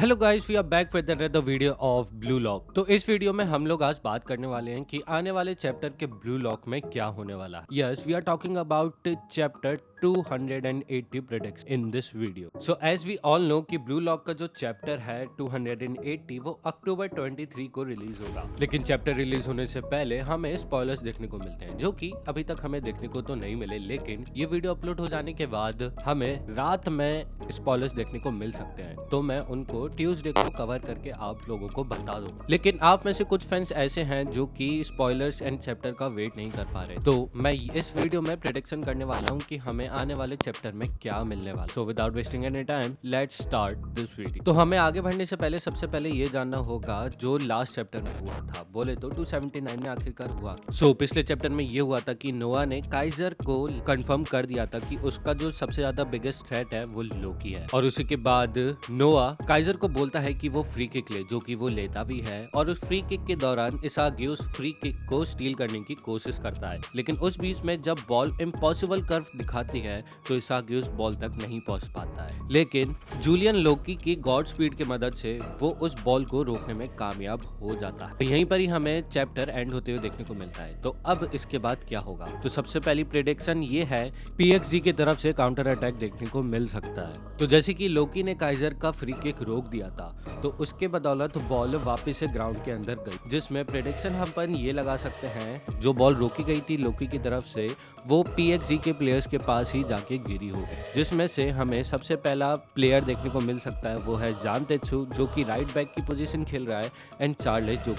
Hello guys, we are back with another video of Blue Lock. तो इस video में हम लोग आज बात करने वाले हैं कि आने वाले चैप्टर के ब्लू लॉक में क्या होने वाला है। Yes, we are talking about chapter 280 predicts in this video. So as we all know कि ब्लू लॉक का जो चैप्टर है 280 वो अक्टूबर 23 को रिलीज होगा। लेकिन चैप्टर रिलीज होने से पहले हमें स्पॉयलर्स देखने को मिलते हैं, जो कि अभी तक हमें देखने को तो नहीं मिले, लेकिन ये वीडियो अपलोड हो जाने के बाद हमें रात में स्पॉयलर्स देखने को मिल सकते हैं। तो मैं उनको ट्यूसडे को कवर करके आप लोगों को बता दूंगा। लेकिन आप में से कुछ फैंस ऐसे हैं जो कि स्पॉयलर्स एंड चैप्टर का वेट नहीं कर पा रहे, तो मैं इस वीडियो में प्रेडिक्शन करने वाला हूं कि हमें आने वाले चैप्टर में क्या मिलने वाला। So without wasting any time let's start this video. तो हमें आगे बढ़ने से पहले सबसे पहले ये जानना होगा जो लास्ट चैप्टर में हुआ था, बोले तो 279 में आखिरकार हुआ। सो पिछले चैप्टर में ये हुआ था कि नोआ ने काइजर को कंफर्म कर दिया था कि उसका जो सबसे ज्यादा बिगेस्ट थ्रेट है वो लोकी है, और उसी के बाद नोआ काइजर को बोलता है कि वो फ्री किक ले, जो कि वो लेता भी है, और उस फ्री किक के दौरान इसागी उस फ्री किक को स्टील करने की कोशिश करता है। लेकिन उस बीच में जब बॉल इम्पॉसिबल कर्व दिखाती है तो इसागी उस बॉल तक नहीं पहुंच पाता है, लेकिन जूलियन लोकी की गॉड स्पीड की मदद से वो उस बॉल को रोकने में कामयाब हो जाता है। तो यहीं पर ही हमें चैप्टर एंड होते हुए देखने को मिलता है। तो अब इसके बाद क्या होगा? तो सबसे पहली प्रेडिक्शन ये है, पीएक्सजी की तरफ से काउंटर अटैक देखने को मिल सकता है। तो जैसे कि लोकी ने काइजर का फ्री किक रोक दिया था, तो उसके बदौलत बॉल वापस से ग्राउंड के अंदर गई, जिसमें प्रेडिक्शन हम पर ये लगा सकते हैं जो बॉल रोकी गई थी लोकी की तरफ से वो पीएक्सजी के प्लेयर्स के पास ही जाके गिरी हो गई, जिसमें से हमें सबसे पहला प्लेयर देखने को मिल सकता है वो है जान तेत्सु, जो कि राइट बैक की पोजीशन खेल रहा है, एंड चार्लेस जो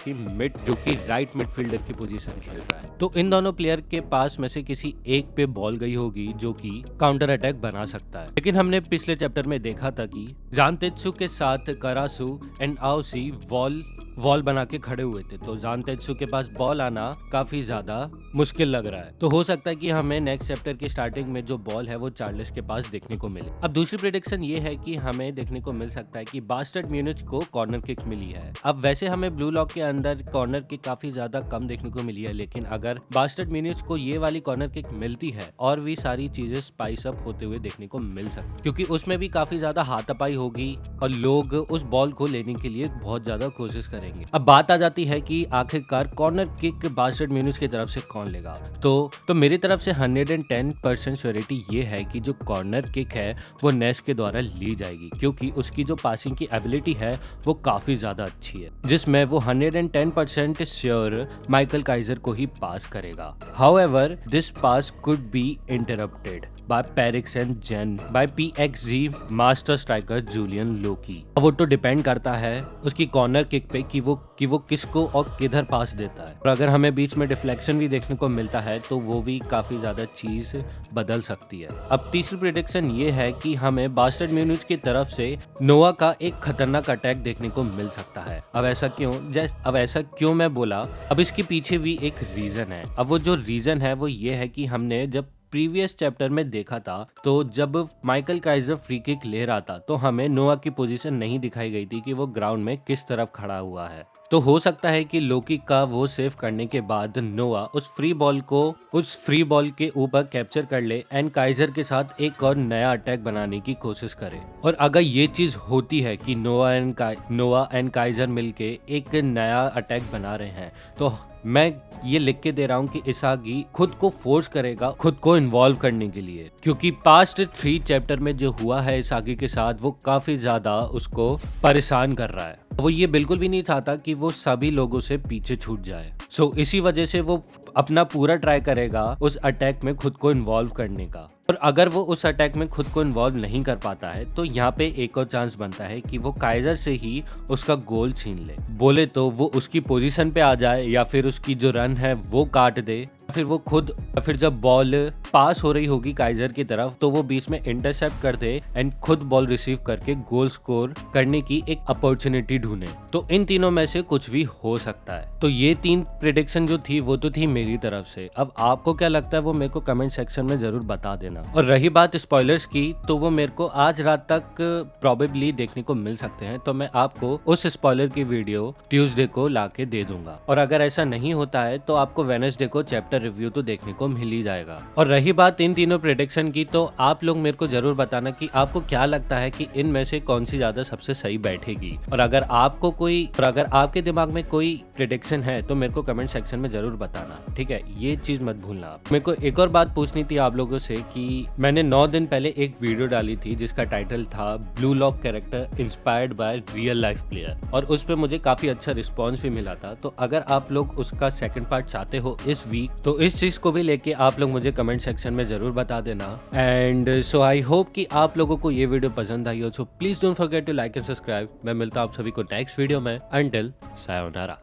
कि राइट मिडफील्डर की पोजीशन खेल रहा है। तो इन दोनों प्लेयर के पास में से किसी एक पे बॉल गई होगी जो कि काउंटर अटैक बना सकता है। लेकिन हमने पिछले चैप्टर में देखा था कि जान तेत्सु के साथ करासु एंड आओसी वॉल बना के खड़े हुए थे, तो जान तेत्सु के पास बॉल आना काफी ज्यादा मुश्किल लग रहा है। तो हो सकता है कि हमें नेक्स्ट चैप्टर की स्टार्टिंग में जो बॉल है वो चार्ल्स के पास देखने को मिले। अब दूसरी प्रेडिक्शन ये है कि हमें देखने को मिल सकता है कि बास्टर्ड म्यूनिच को कॉर्नर किक मिली है। अब वैसे हमें ब्लू लॉक के अंदर कॉर्नर किक काफी ज्यादा कम देखने को मिली है, लेकिन अगर बास्टर्ड म्यूनिच को ये वाली कॉर्नर किक मिलती है और भी सारी चीजें स्पाइस अप होते हुए देखने को मिल सकती, क्योंकि उसमें भी काफी ज्यादा हाथापाई होगी और लोग उस बॉल को लेने के लिए बहुत ज्यादा कोशिश करेंगे। अब बात आ जाती है कि आखिरकार कॉर्नर किक बास्टर्ड म्यूनिच की तरफ से कौन लेगा। तो मेरी तरफ से 110% श्योरिटी ये है कि जो कॉर्नर किक है वो नेस के द्वारा ली जाएगी, क्योंकि उसकी जो पासिंग की एबिलिटी है वो काफी ज्यादा अच्छी है, जिसमें वो 110% श्योर माइकल काइजर को ही पास करेगा। However this pass could be interrupted by Pericson Jen by PSG master striker Julian Loki. अब वो तो डिपेंड करता है उसकी कॉर्नर किक पे कि वो किसको और किधर पास देता है, और अगर हमें बीच में डिफ्लेक्शन भी देखने को मिलता है तो वो भी काफी ज्यादा चीज बदल सकती है। अब तीसरी प्रेडिक्शन ये है कि हमें बास्टर्ड म्यूनिच की तरफ से नोआ का एक खतरनाक अटैक देखने को मिल सकता है। अब ऐसा क्यों मैं बोला, अब इसके पीछे भी एक रीजन है। अब वो जो रीजन है वो ये है कि हमने जब प्रीवियस चैप्टर में देखा था, तो जब माइकल काइजर फ्री किक ले रहा था तो हमें नोआ की पोजीशन नहीं दिखाई गई थी कि वो ग्राउंड में किस तरफ खड़ा हुआ है। तो हो सकता है कि लोकी का वो सेव करने के बाद नोआ उस फ्री बॉल के ऊपर कैप्चर कर ले एंड काइजर के साथ एक और नया अटैक बनाने की कोशिश करे। और अगर ये चीज होती है कि नोआ एंड काइजर मिलके एक नया अटैक बना रहे हैं, तो मैं ये लिख के दे रहा हूँ कि इसागी खुद को फोर्स करेगा खुद को इन्वॉल्व करने के लिए, क्योंकि पास्ट 3 चैप्टर में जो हुआ है इसागी के साथ वो काफी ज्यादा उसको परेशान कर रहा है। वो ये बिल्कुल भी नहीं चाहता कि वो सभी लोगों से पीछे छूट जाए। सो इसी वजह से वो अपना पूरा ट्राई करेगा उस अटैक में खुद को इन्वॉल्व करने का, और अगर वो उस अटैक में खुद को इन्वॉल्व नहीं कर पाता है तो यहाँ पे एक और चांस बनता है कि वो काइजर से ही उसका गोल छीन ले। बोले तो वो उसकी पोजीशन पे आ जाए, या फिर उसकी जो रन है वो काट दे, फिर जब बॉल पास हो रही होगी काइजर की तरफ तो वो बीच में इंटरसेप्ट कर दे एंड खुद बॉल रिसीव करके गोल स्कोर करने की एक अपॉर्चुनिटी ढूंढे। तो इन तीनों में से कुछ भी हो सकता है। तो ये 3 प्रेडिक्शन जो थी वो तो थी मेरी तरफ से। अब आपको क्या लगता है वो मेरे को कमेंट सेक्शन में जरूर बता देना। और रही बात स्पॉयलर्स की, तो वो मेरे को आज रात तक प्रोबेबली देखने को मिल सकते हैं, तो मैं आपको उस स्पॉयलर की वीडियो ट्यूसडे को लाके दे दूंगा। और अगर ऐसा नहीं होता है तो आपको वेडनेसडे को चैप्टर रिव्यू तो देखने को मिल ही जाएगा। और रही बात इन तीनों प्रेडिक्शन की, तो आप लोग मेरे को जरूर बताना कि आपको क्या लगता है कि इनमें से कौन सी ज्यादा सबसे सही बैठेगी। और अगर आपके दिमाग में कोई प्रेडिक्शन है तो मेरे को कमेंट सेक्शन में जरूर बताना, ठीक है, ये चीज मत भूलना आप। मेरे को एक और बात पूछनी थी आप लोगों से कि मैंने 9 दिन पहले एक वीडियो डाली थी जिसका टाइटल था blue lock character inspired by real life player, और उस पे मुझे काफी अच्छा रिस्पॉन्स भी मिला था। तो अगर आप लोग उसका सेकंड पार्ट चाहते हो इस वीक, तो इस चीज को भी लेके आप लोग मुझे कमेंट सेक्शन में जरूर बता देना। एंड सो आई होप कि आप लोगों को ये वीडियो पसंद आई हो। So please don't forget to like and subscribe. मैं मिलता हूं आप सभी को नेक्स्ट वीडियो में। Until sayonara.